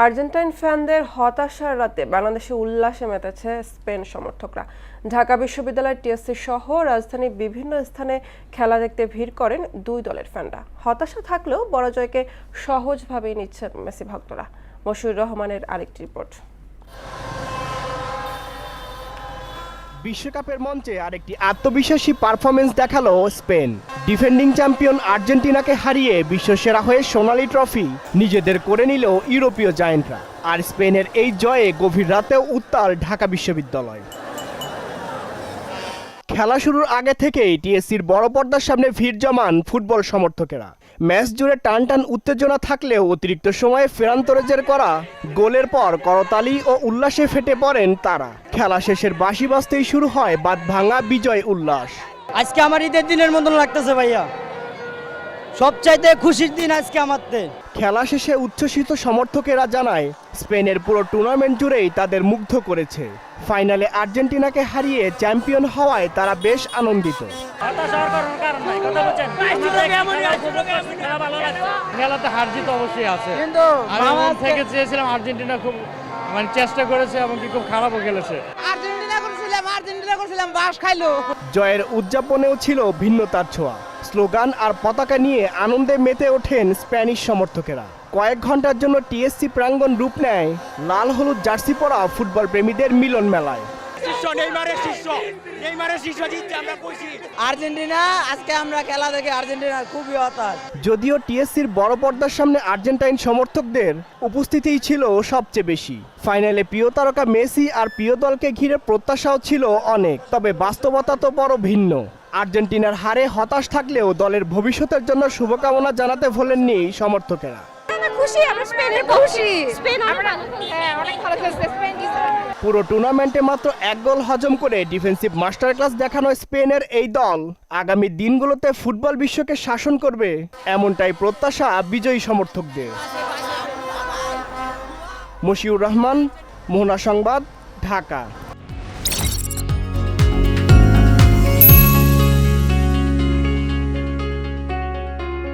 Argentine ফ্যানদের হতাশার রাতে বাংলাদেশে উল্লাসে মেতেছে স্পেন সমর্থকরা। ঢাকা বিশ্ববিদ্যালয় টিএসসি সহ রাজধানীর বিভিন্ন স্থানে খেলা দেখতে ভিড় করেন দুই দলের ফ্যানরা। হতাশা থাকলেও পরাজয়কে সহজভাবেই নিচ্ছেন মেসি ভক্তরা। মশিউর রহমানের আরেকটি রিপোর্ট। বিশ্বকাপের মঞ্চে আরেকটি আত্মবিশ্বাসী পারফরমেন্স দেখালো স্পেন। ডিফেন্ডিং চ্যাম্পিয়ন আর্জেন্টিনাকে হারিয়ে বিশ্বসেরা হয়ে সোনালী ট্রফি নিজেদের করে নিল ইউরোপীয় জায়ান্টরা। আর স্পেনের এই জয়ে গভীর রাতেও উত্তাল ঢাকা বিশ্ববিদ্যালয়। খেলা শুরুর আগে থেকেই টিএসসির বড় পর্দার সামনে ভিড় জমান ফুটবল সমর্থকেরা। ম্যাচ জুড়ে টানটান উত্তেজনা থাকলেও অতিরিক্ত সময়ে ফেরান তোরেজের করা গোলের পর করতালি ও উল্লাসে ফেটে পড়েন তারা। খেলা শেষের বাঁশি বাজতেই শুরু হয় বাঁধভাঙা বিজয় উল্লাস। আজকে আমার ঈদের দিনের মতন লাগতেছে ভাইয়া, সবচাইতে খুশির দিন আজকে আমারতে। খেলা শেষে উচ্ছ্বসিত সমর্থকেরা জানায় স্পেনের পুরো টুর্নামেন্ট জুড়েই তাদের মুগ্ধ করেছে। ফাইনালে আর্জেন্টিনাকে হারিয়ে চ্যাম্পিয়ন হওয়ায় তারা বেশ আনন্দিত। খেলাতে হার জিত অবশ্যই আছে, কিন্তু আমি থেকে চেয়েছিলাম আর্জেন্টিনা খুব চেষ্টা করেছে এবং কি খুব খারাপও খেলেছে। আর্জেন্টিনা করছিলাম বাস খাইলো। জয়ের উদযাপনেও ছিল ভিন্নতার ছোঁয়া। স্লোগান আর পতাকা নিয়ে আনন্দে মেতে ওঠেন স্প্যানিশ সমর্থকেরা। কয়েক ঘন্টার জন্য টিএসসি প্রাঙ্গণ রূপ নেয় লাল হলুদ জার্সি পরা ফুটবল প্রেমীদের মিলন মেলায়। আর্জেন্টিনা আজকে আমরা খেলা দেখে আর্জেন্টিনা খুবই হতাশ। যদিও টিএসসির বড় পর্দার সামনে আর্জেন্টাইন সমর্থকদের উপস্থিতিই ছিল সবচেয়ে বেশি। ফাইনালে প্রিয় তারকা মেসি আর প্রিয় দলকে ঘিরে প্রত্যাশাও ছিল অনেক, তবে বাস্তবতা তো বড় ভিন্ন। আর্জেন্টিনার হারে হতাশ থাকলেও দলের ভবিষ্যতের জন্য শুভকামনা জানাতে ভোলেননি সমর্থকেরা। পুরো টুর্নামেন্টে মাত্র এক গোল হজম করে ডিফেন্সিভ মাস্টার ক্লাস দেখানো স্পেনের এই দল আগামী দিনগুলোতে ফুটবল বিশ্বকে শাসন করবে, এমনটাই প্রত্যাশা বিজয়ী সমর্থকদের। মশিউর রহমান, মোহনা সংবাদ, ঢাকা।